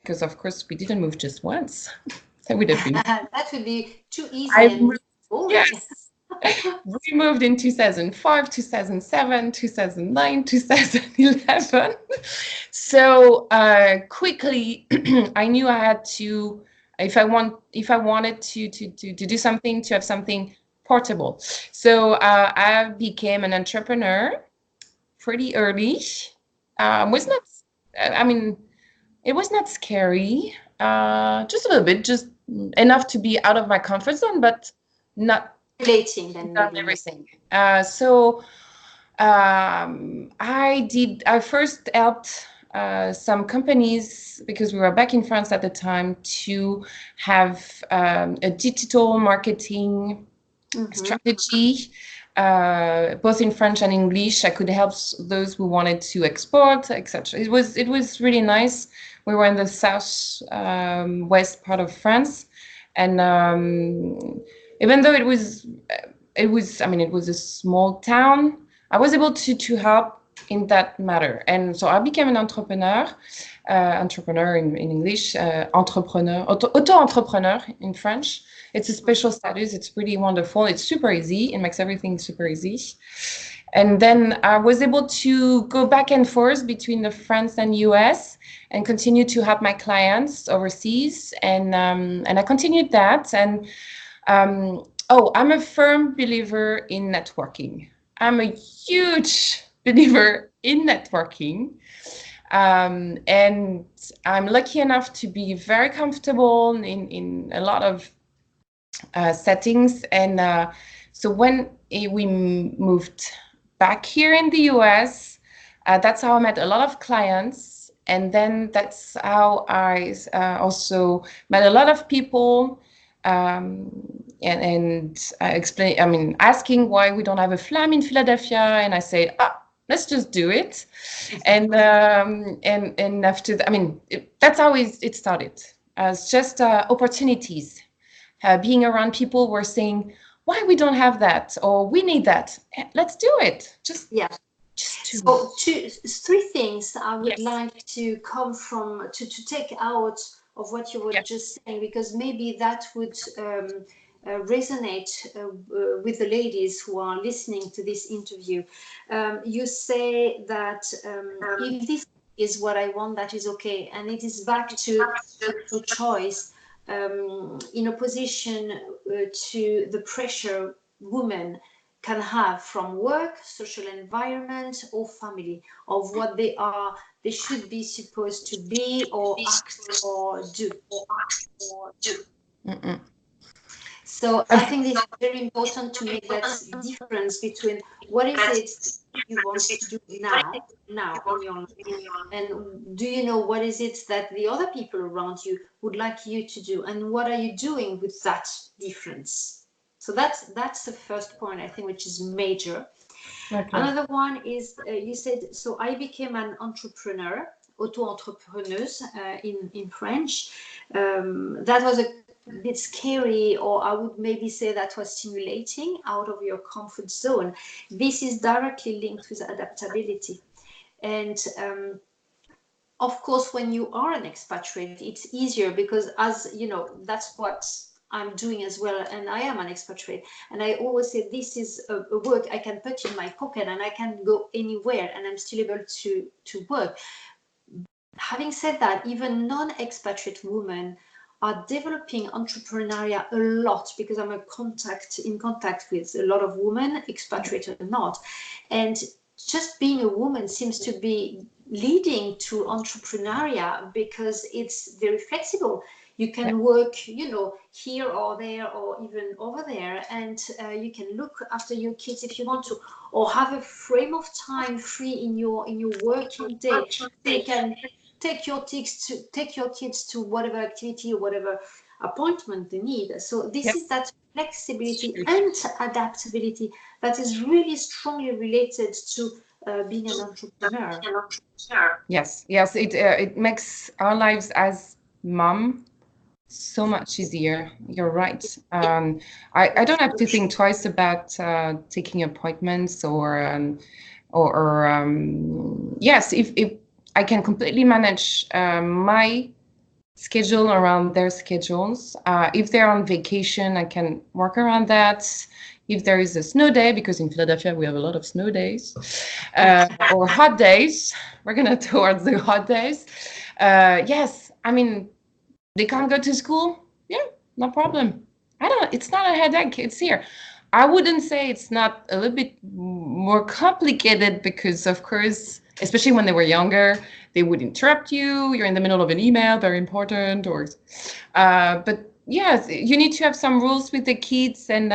because of course we didn't move just once. That would have been that would be too easy and boring. Yes. We moved in 2005, 2007, 2009, 2011. So quickly, I knew I had to, if I wanted to do something, to have something portable. So I became an entrepreneur pretty early. Was not, I mean, it was not scary. Just a little bit, just enough to be out of my comfort zone, but not relating then done everything. So I first helped some companies, because we were back in France at the time, to have a digital marketing strategy, both in French and English. I could help those who wanted to export, etc. It was really nice. We were in the south west part of France, and even though it was a small town, I was able to help in that matter. And so I became an entrepreneur in English, auto-entrepreneur in French. It's a special status. It's really wonderful. It's super easy. It makes everything super easy. And then I was able to go back and forth between the France and US and continue to help my clients overseas. And I continued that. And I'm a firm believer in networking. I'm a huge believer in networking. And I'm lucky enough to be very comfortable in a lot of settings. And so when we moved back here in the US, that's how I met a lot of clients. And then that's how I also met a lot of people. And I explain, asking why we don't have a FLAM in Philadelphia, and I said, let's just do it. And after that, that's how it started, as just opportunities, being around people who were saying, why we don't have that, or we need that. Let's do it. So three things I would like to come from, to take out of what you were just saying, because maybe that would resonate with the ladies who are listening to this interview. You say that if this is what I want, that is okay. And it is back to choice, in opposition to the pressure women can have from work, social environment, or family, of what they should be supposed to be, or act, or do. So I think this is very important to make that difference between what is it you want to do now in your life, and do you know what is it that the other people around you would like you to do, and what are you doing with that difference? So that's the first point, I think, which is major. Okay. Another one is you said, so I became an entrepreneur, auto-entrepreneuse in French. That was a bit scary, or I would maybe say that was stimulating, out of your comfort zone. This is directly linked with adaptability. And of course, when you are an expatriate, it's easier because, as you know, that's what I'm doing as well, and I am an expatriate, and I always say this is a work I can put in my pocket and I can go anywhere and I'm still able to work. Having said that, even non-expatriate women are developing entrepreneurial a lot, because I'm in contact with a lot of women, expatriate or not, and just being a woman seems to be leading to entrepreneurial because it's very flexible. You can work, here or there or even over there, and you can look after your kids if you want to, or have a frame of time free in your working day. So you can take your kids to whatever activity or whatever appointment they need. So this is that flexibility and adaptability that is really strongly related to being an entrepreneur. Yes, it makes our lives as mom so much easier. You're right. I don't have to think twice about taking appointments yes, if I can completely manage my schedule around their schedules. If they're on vacation, I can work around that. If there is a snow day, because in Philadelphia we have a lot of snow days, or hot days, we're gonna towards the hot days. Yes, I mean, they can't go to school. Yeah, no problem. It's not a headache. It's here. I wouldn't say it's not a little bit more complicated because, of course, especially when they were younger, they would interrupt you. You're in the middle of an email, very important, but yes, you need to have some rules with the kids and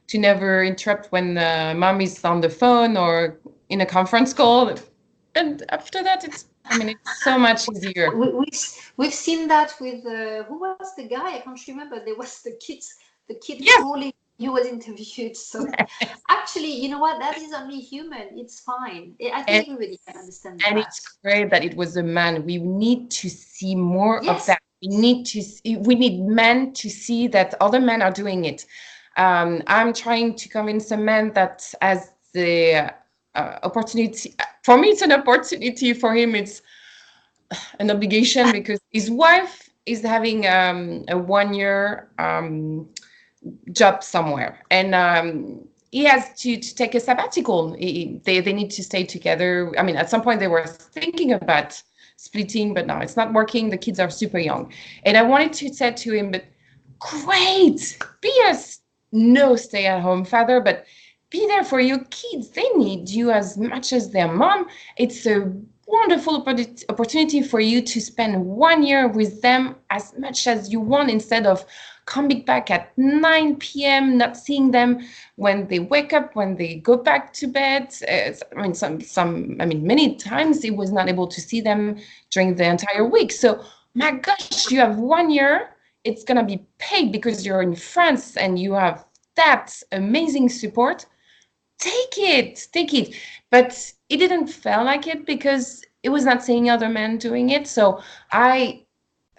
to never interrupt when mom is on the phone or in a conference call. And after that, it's so much easier. We've seen that with who was the guy? I can't remember. There was the kid Yes. calling. You was interviewed. So actually, you know what? That is only human. It's fine. I think everybody can understand that. And it's great that it was a man. We need to see more of that. We need men to see that other men are doing it. I'm trying to convince a man that as the opportunity, for me, it's an opportunity. For him, it's an obligation because his wife is having a 1 year job somewhere, and he has to take a sabbatical. They need to stay together. I mean, at some point they were thinking about splitting, but no, it's not working. The kids are super young, and I wanted to say to him, but great, be a no stay-at-home father, but be there for your kids. They need you as much as their mom. It's a wonderful opportunity for you to spend 1 year with them as much as you want, instead of coming back at 9 p.m., not seeing them when they wake up, when they go back to bed. Many times he was not able to see them during the entire week. So, my gosh, you have 1 year. It's going to be paid because you're in France and you have that amazing support. Take it. But it didn't feel like it because it was not seeing other men doing it. So it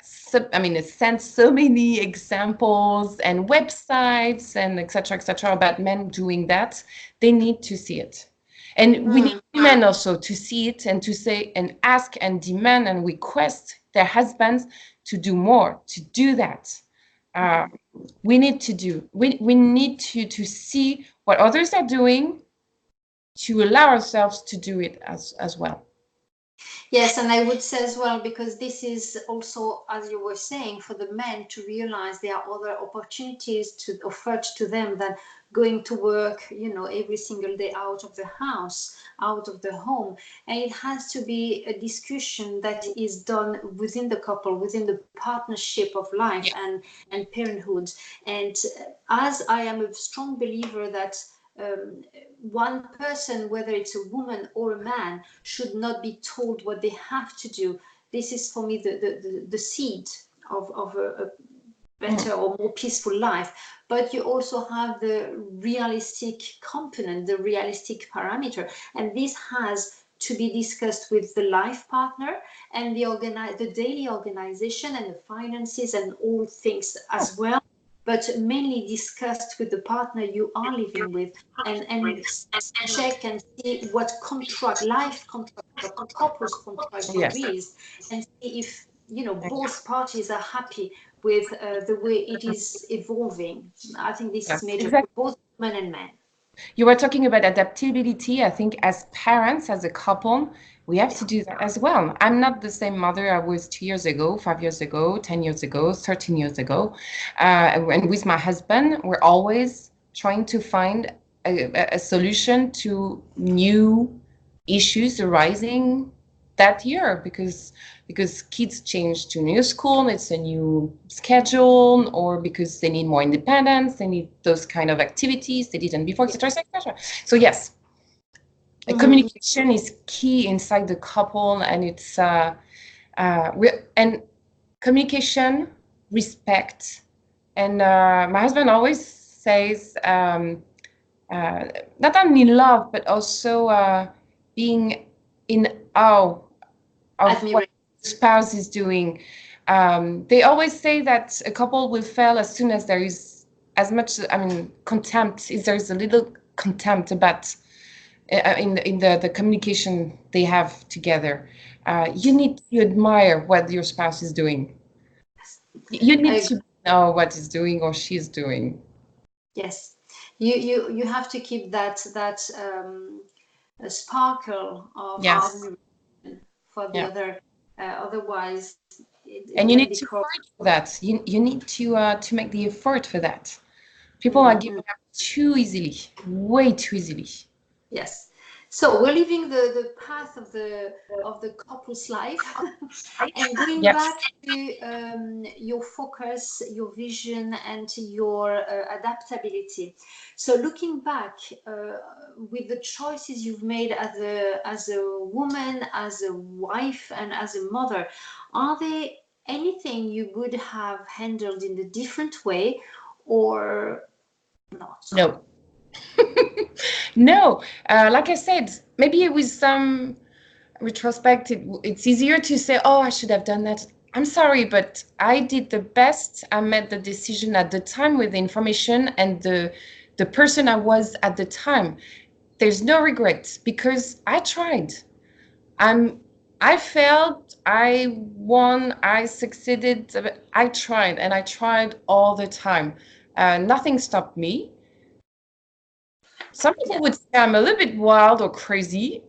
sent so many examples and websites and etc. about men doing that. They need to see it. And we need women also to see it and to say and ask and demand and request their husbands to do more, to do that. We need to see what others are doing, to allow ourselves to do it as well. Yes, and I would say as well, because this is also, as you were saying, for the men to realize there are other opportunities to offered to them than going to work, every single day out of the house, out of the home. And it has to be a discussion that is done within the couple, within the partnership of life and parenthood. And as I am a strong believer that one person, whether it's a woman or a man, should not be told what they have to do. This is for me the seed of a better or more peaceful life. But you also have the realistic component, the realistic parameter, and this has to be discussed with the life partner and the daily organization and the finances and all things as well, but mainly discussed with the partner you are living with, and check and see what life contract, what couples contract there is, and see if both parties are happy with the way it is evolving. I think this is major for both women and men. You were talking about adaptability. I think as parents, as a couple, we have to do that as well. I'm not the same mother I was 2 years ago, 5 years ago, 10 years ago, 13 years ago. And with my husband, we're always trying to find a solution to new issues arising that year, because kids change to new school, it's a new schedule, or because they need more independence, they need those kind of activities they didn't before, etc. So yes, communication is key inside the couple, and it's and communication, respect, and my husband always says not only love but also being in awe of what the spouse is doing. They always say that a couple will fail as soon as there is as much, contempt. If there's a little contempt about in the communication they have together. You need to admire what your spouse is doing. You need to know what he's doing or she's doing. Yes, you have to keep that a sparkle of Yes. admiration for the Yeah. other. Otherwise, it And you may need to become. fight for that. You need to make the effort for that. People are giving up too easily, way too easily. Yes. So we're leaving the path of the couple's life and going Yes. back to your focus, your vision, and your adaptability. So looking back with the choices you've made as a woman, as a wife, and as a mother, are there anything you would have handled in a different way or not? No. No. Like I said, maybe with some retrospect, it's easier to say, oh, I should have done that. I'm sorry, but I did the best. I made the decision at the time with the information and the person I was at the time. There's no regrets because I tried. I failed, I won, I succeeded. I tried, and I tried all the time. Nothing stopped me. Some people would say I'm a little bit wild or crazy.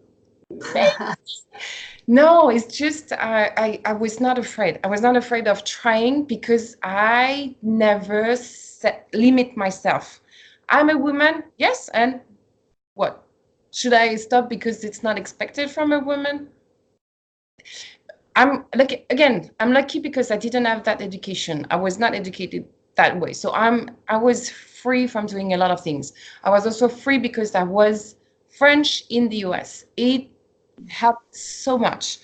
No, it's just I was not afraid. I was not afraid of trying because I never limit myself. I'm a woman, yes, and what? Should I stop because it's not expected from a woman? I'm like again, I'm lucky because I didn't have that education. I was not educated that way. So I was free from doing a lot of things. I was also free because I was French in the US. It helped so much.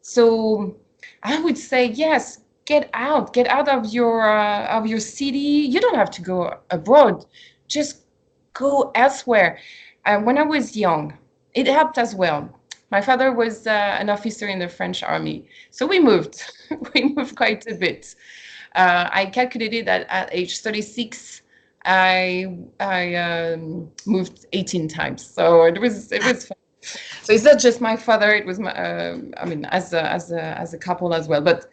So I would say yes, get out of your city. You don't have to go abroad. Just go elsewhere. When I was young, it helped as well. My father was an officer in the French army, so we moved. We moved quite a bit. I calculated that at age 36, I moved 18 times. So it was fun. So it's not just my father; it was my I mean, as a couple as well. But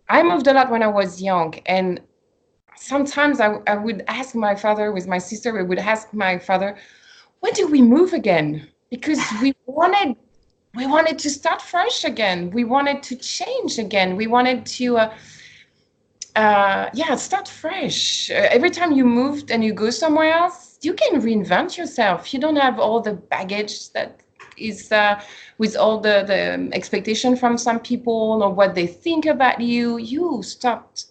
I moved a lot when I was young, and sometimes I would ask my father with my sister. We would ask my father, when do we move again? Because we wanted to start fresh again. We wanted to change again. We wanted to yeah, start fresh. Every time you moved and you go somewhere else, you can reinvent yourself. You don't have all the baggage that is with all the expectation from some people or what they think about you. You start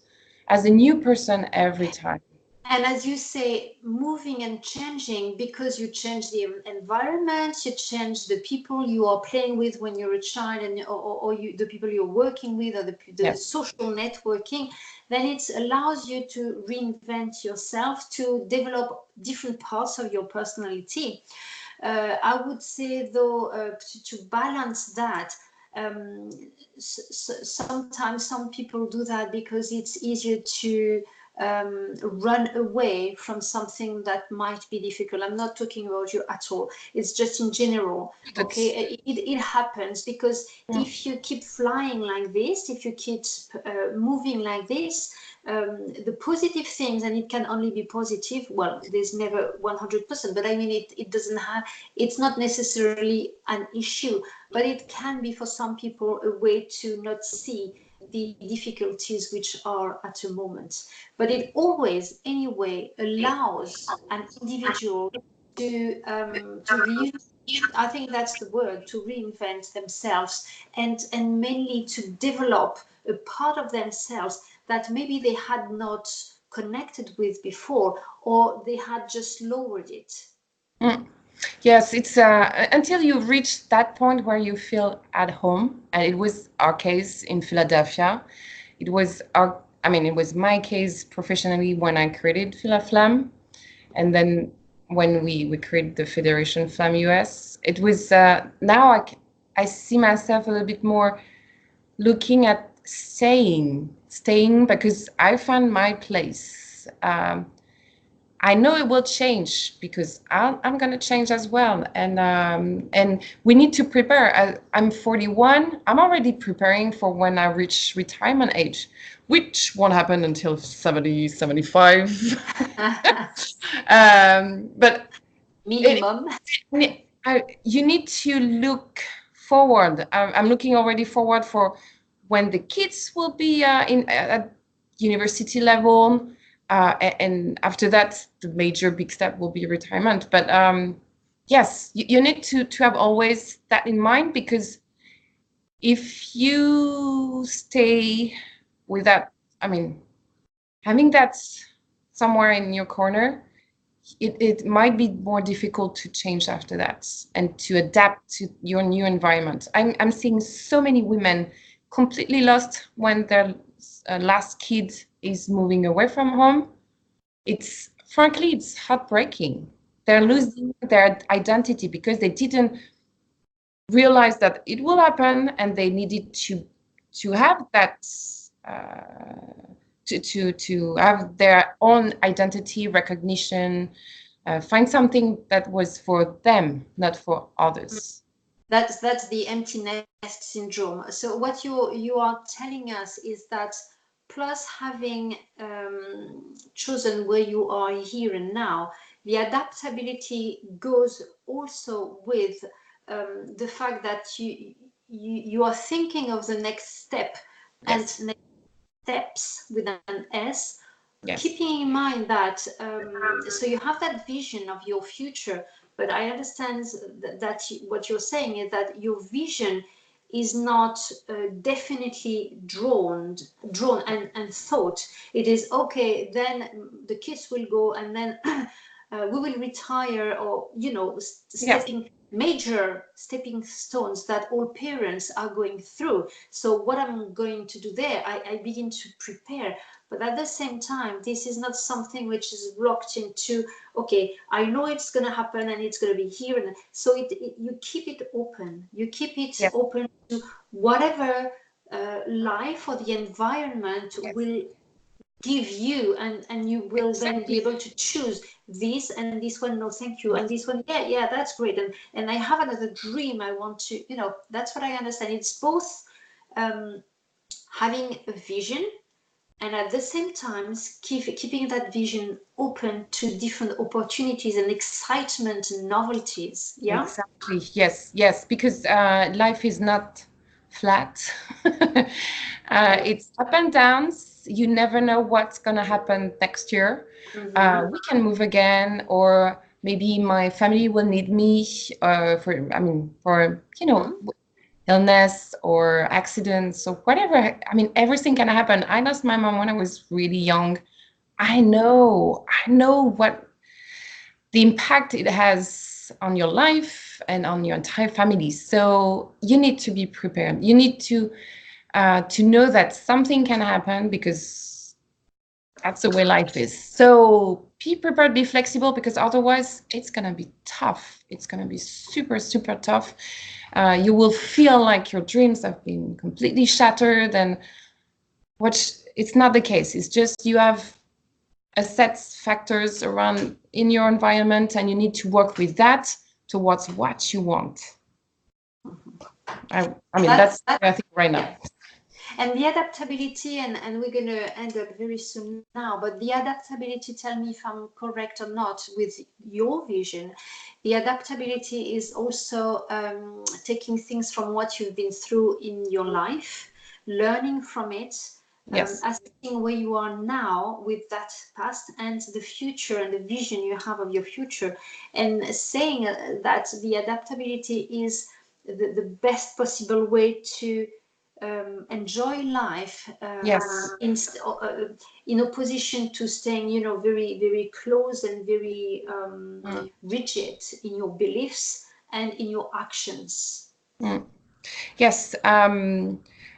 as a new person every time. And as you say, moving and changing because you change the environment, you change the people you are playing with when you're a child, and or you, the people you're working with, or the Yes. social networking, then it allows you to reinvent yourself, to develop different parts of your personality. I would say, though, to balance that, um, sometimes some people do that because it's easier to run away from something that might be difficult. I'm not talking about you at all. It's just in general. That's Okay, it happens because yeah. if you keep flying like this, if you keep moving like this, the positive things, and it can only be positive. Well, there's never 100%, but I mean, it doesn't have, it's not necessarily an issue, but it can be for some people a way to not see the difficulties which are at a moment. But it always, anyway, allows an individual to I think that's the word, to reinvent themselves, and mainly to develop a part of themselves that maybe they had not connected with before, or they had just lowered it. Mm. Yes, it's until you reach that point where you feel at home, and it was our case in Philadelphia. It was our, I mean, it was my case professionally when I created PhilaFLAM, and then when we created the Federation FLAM US. It was now I see myself a little bit more looking at staying because I found my place. I know it will change because I'm going to change as well. And we need to prepare. I'm 41. I'm already preparing for when I reach retirement age, which won't happen until 70, 75. But Minimum. you need to look forward. I'm looking already forward for when the kids will be at university level. And after that, the major big step will be retirement. But yes, you need to have always that in mind, because if you stay with that, I mean, having that somewhere in your corner, it might be more difficult to change after that and to adapt to your new environment. I'm seeing so many women completely lost when their last kid is moving away from home. Frankly, it's heartbreaking. They're losing their identity because they didn't realize that it will happen, and they needed to have that to have their own identity recognition, find something that was for them, not for others. That's the empty nest syndrome. So what you are telling us is that, plus having chosen where you are here and now, the adaptability goes also with the fact that you are thinking of the next step. Yes. And next steps with an S. Yes. Keeping in mind that so you have that vision of your future, but I understand that what you're saying is that your vision is not definitely drawn and thought. It is okay, then the kids will go, and then we will retire, or major stepping stones that all parents are going through. So what I'm going to do there, I begin to prepare. But at the same time, this is not something which is locked into, okay, I know it's going to happen and it's going to be here. And so you keep it open. You keep it open to whatever life or the environment will give you, and you will then be able to choose this, and this one, no thank you, and this one, yeah, that's great, and I have another dream I want to, that's what I understand. It's both having a vision, and at the same time keeping that vision open to different opportunities and excitement and novelties. Yeah, exactly. Yes, because life is not flat. It's up and downs. You never know what's going to happen next year. We can move again, or maybe my family will need me for illness or accidents or whatever. I mean, everything can happen. I lost my mom when I was really young. I know what the impact it has on your life and on your entire family. So you need to be prepared. You need to know that something can happen, because that's the way life is. So be prepared, be flexible, because otherwise it's going to be tough. It's going to be super, super tough. You will feel like your dreams have been completely shattered, and it's not the case. It's just you have a set factors around in your environment, and you need to work with that towards what you want. I mean, that's what I think right now. And the adaptability, and we're going to end up very soon now, but the adaptability, tell me if I'm correct or not with your vision, the adaptability is also taking things from what you've been through in your life, learning from it, assessing where you are now with that past and the future and the vision you have of your future, and saying that the adaptability is the best possible way to enjoy life in opposition to staying, very, very close and very rigid in your beliefs and in your actions. Yes.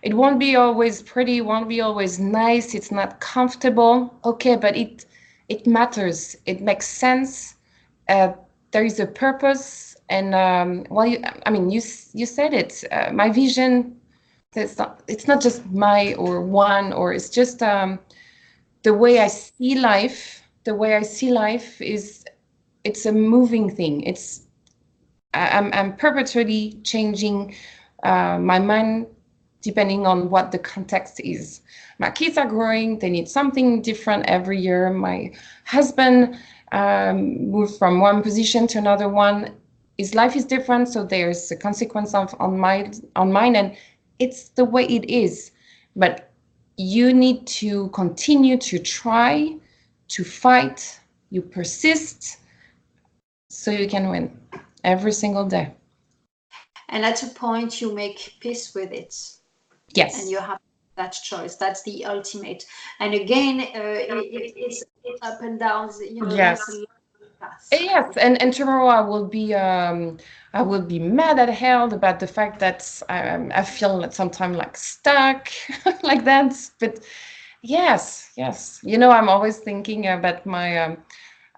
It won't be always pretty, won't be always nice. It's not comfortable. Okay, but it matters. It makes sense. There is a purpose. And you said it. My vision. It's not just my or one, or it's just the way I see life, the way I see life is it's a moving thing. I'm perpetually changing my mind depending on what the context is. My kids are growing, they need something different every year. My husband moved from one position to another one. His life is different, so there's a consequence on mine, and it's the way it is. But you need to continue to try, to fight, you persist, so you can win every single day. And at a point you make peace with it. Yes. And you have that choice. That's the ultimate. And again, it's up and downs, you know. Yes. That's a path. Yes, and tomorrow I will be mad at hell about the fact that I feel sometimes like stuck like that. But yes, you know, I'm always thinking about my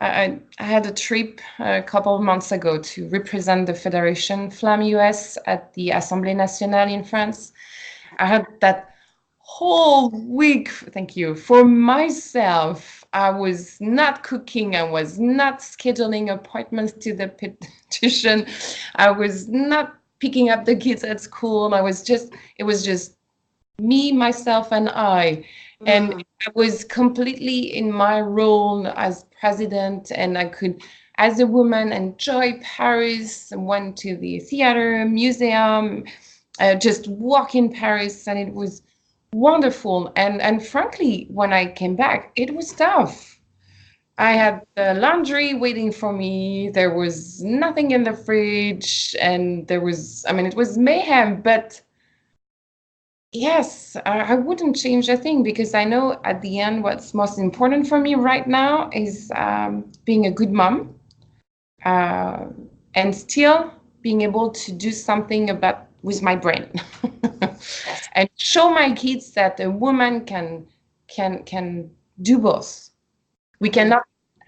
I had a trip a couple of months ago to represent the Federation FLAM US at the Assemblée Nationale in France. I had that whole week, thank you, for myself. I was not cooking. I was not scheduling appointments to the petition. I was not picking up the kids at school. It was just me, myself, and I. And I was completely in my role as president, and I could, as a woman, enjoy Paris. Went to the theater, museum, just walk in Paris, and it was wonderful. And frankly, when I came back, it was tough. I had the laundry waiting for me. There was nothing in the fridge, and it was mayhem, but yes, I wouldn't change a thing, because I know at the end what's most important for me right now is being a good mom, and still being able to do something about with my brain and show my kids that a woman can do both. We cannot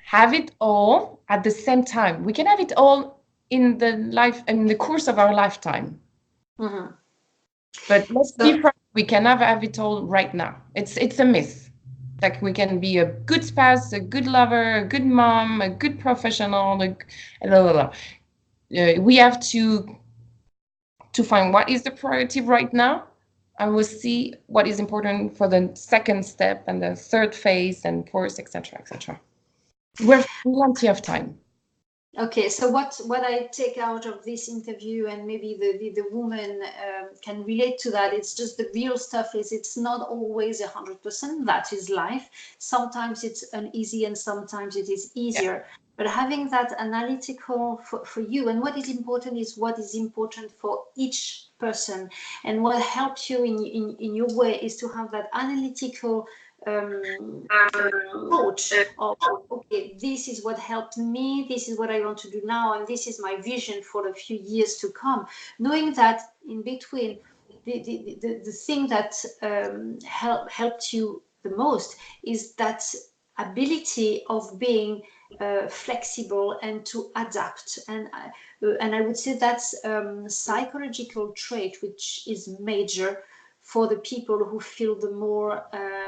have it all at the same time. We can have it all in the course of our lifetime. But let's be frank, we can never have it all right now. It's a myth. Like, we can be a good spouse, a good lover, a good mom, a good professional, we have to find what is the priority right now, and we'll see what is important for the second step and the third phase and fourth, etc., etc. We have plenty of time. Okay, so what I take out of this interview, and maybe the woman can relate to that, it's just the real stuff is it's not always 100%. That is life. Sometimes it's uneasy and sometimes it is easier. Yeah. But having that analytical for you, and what is important is what is important for each person, and what helps you in your way is to have that analytical approach of, okay, this is what helped me, this is what I want to do now, and this is my vision for a few years to come, knowing that in between the thing that helped you the most is that ability of being flexible and to adapt, and I would say that's psychological trait which is major for the people who feel the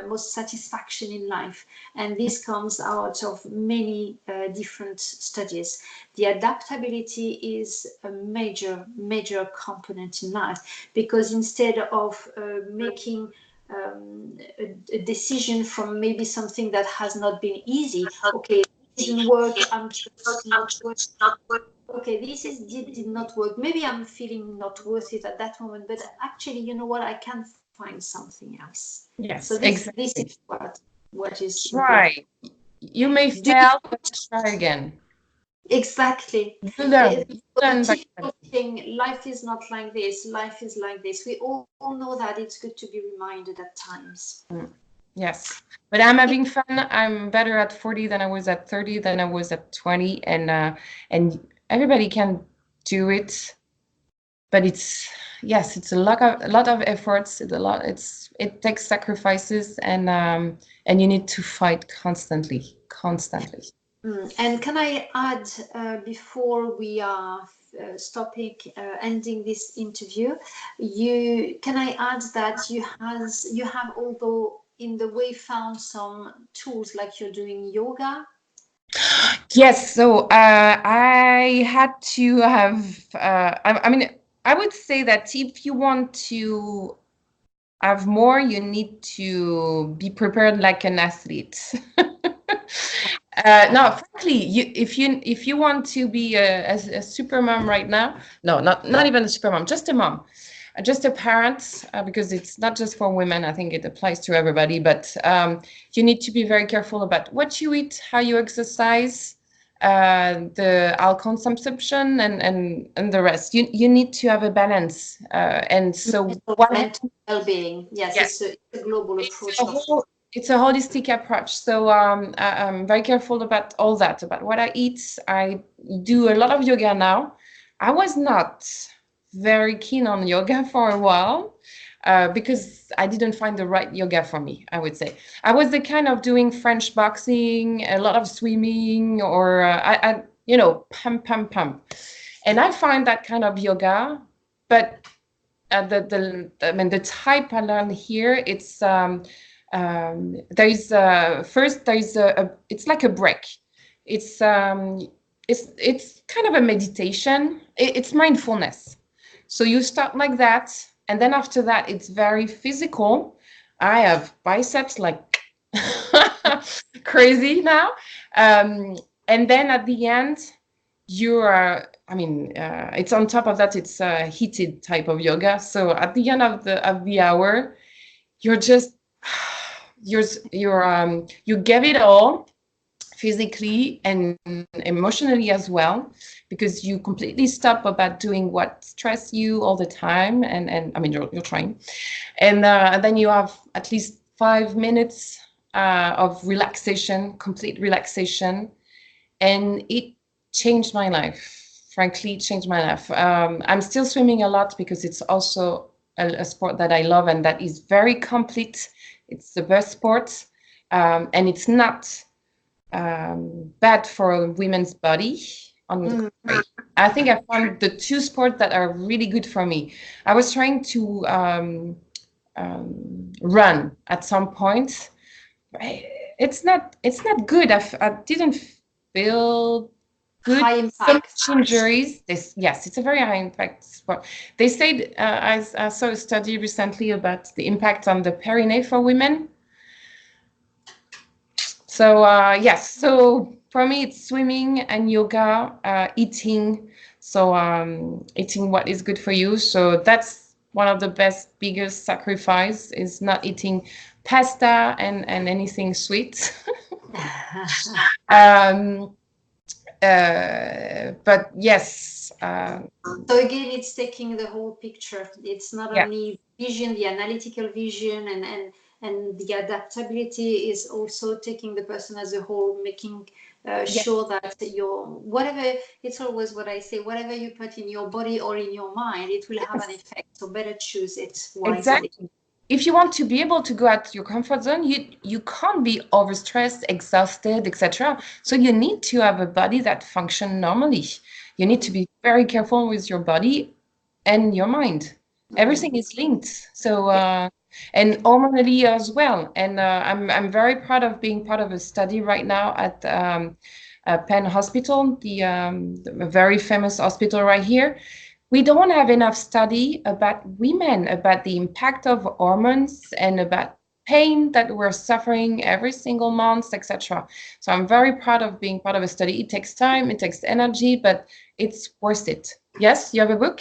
most satisfaction in life. And this comes out of many different studies. The adaptability is a major component in life, because instead of making a decision from maybe something that has not been easy, okay, it didn't work, I'm just not working. Okay, this did not work. Maybe I'm feeling not worth it at that moment, but actually, you know what? I can find something else. Yes, so exactly. This is what is right. Important. You may fail, but try again. Exactly. Learn thing, life is not like this. Life is like this. We all know that. It's good to be reminded at times. Yes, but I'm having fun. I'm better at 40 than I was at 30 than I was at 20, and everybody can do it, but it's a lot of efforts. It takes sacrifices, and you need to fight constantly. And can I add, before we are ending this interview, can I add that you have although in the way found some tools, like you're doing yoga Yes, so I had to have, I mean, I would say that if you want to have more, you need to be prepared like an athlete. No, frankly, if you want to be a super mom right now, no, not even a super mom, just a mom, just a parent, because it's not just for women. I think it applies to everybody. But you need to be very careful about what you eat, how you exercise, the alcohol consumption, and the rest. You need to have a balance. And so what? Mental well-being. Yes, Yeah. it's a global It's approach a of. whole, it's a holistic approach. So I'm very careful about all that, about what I eat. I do a lot of yoga now. I was not very keen on yoga for a while because I didn't find the right yoga for me, I would say. I was the kind of doing French boxing, a lot of swimming, or pump, pump, pump. And I find that kind of yoga, but I mean, the type I learned here, it's there's first there's it's like a break. It's it's kind of a meditation. It's mindfulness. So you start like that, and then after that, it's very physical. I have biceps like crazy now, and then at the end, you are, I mean, it's on top of that, it's a heated type of yoga. So at the end of the hour, you're just you give it all physically and emotionally as well, because you completely stop about doing what stress you all the time, and I mean you're trying, and then you have at least 5 minutes of relaxation, complete relaxation, and it changed my life. Frankly, it changed my life. I'm still swimming a lot because it's also a sport that I love and that is very complete. It's the best sport, and it's not bad for a women's body. On the contrary, I think I found the two sports that are really good for me. I was trying to run at some point. It's not good. I didn't feel good. High So impact. much injuries. Yes, it's a very high impact sport. They said I saw a study recently about the impact on the perineum for women. So yes, so for me it's swimming and yoga, eating. So eating what is good for you. So that's one of the best, biggest sacrifice is not eating pasta and anything sweet. um, but yes, So again, it's taking the whole picture. It's not yeah, only vision, the analytical vision, and the adaptability is also taking the person as a whole, making yeah, sure that your whatever. It's always what I say: whatever you put in your body or in your mind, it will have an yes, effect. So better choose it wisely. exactly. If you want to be able to go out your comfort zone, you can't be overstressed, exhausted, etc. So you need to have a body that function normally. You need to be very careful with your body and your mind. Everything is linked. So Yeah. and hormonally as well. And I'm very proud of being part of a study right now at Penn Hospital, the very famous hospital right here. We don't have enough study about women, about the impact of hormones and about pain that we're suffering every single month, etc. So I'm very proud of being part of a study. It takes time, it takes energy, but it's worth it. Yes, you have a book?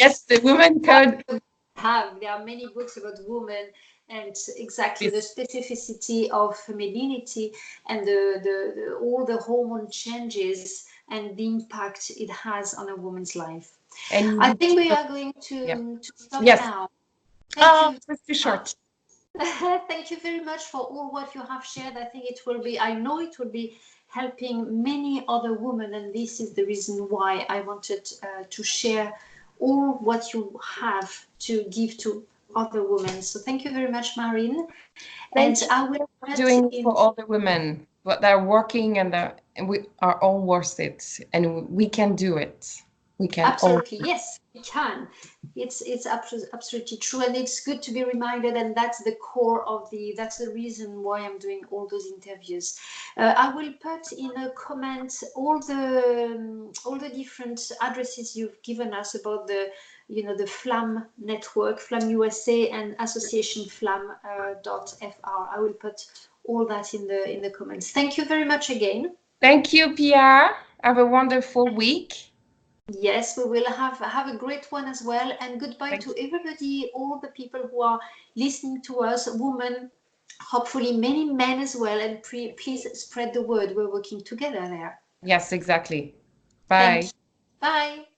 Yes, the Women Code. There are many books about women and exactly the Is, specificity of femininity and all the hormone changes and the impact it has on a woman's life. and you I need think to, we are going yeah. to stop Yes. now. Thank Oh, you. that's too short. Thank you very much for all what you have shared. I think it will be, I know it will be helping many other women, and this is the reason why I wanted to share all what you have to give to other women. So thank you very much, Marine. And Thank you I will for put doing it in for all the women, but they're working and we are all worth it, and we can do it. We can all. absolutely yes. can. It's absolutely true, and it's good to be reminded, and that's the core of that's the reason why I'm doing all those interviews. I will put in a comment all the different addresses you've given us about the the FLAM network, FLAM USA, and Association FLAM .fr. I will put all that in the comments. Thank you very much again. Thank you, Pia. Have a wonderful week. Yes, we will have a great one as well. And goodbye to everybody, all the people who are listening to us, women, hopefully many men as well. And please spread the word. We're working together there. Yes, exactly. Bye. Bye.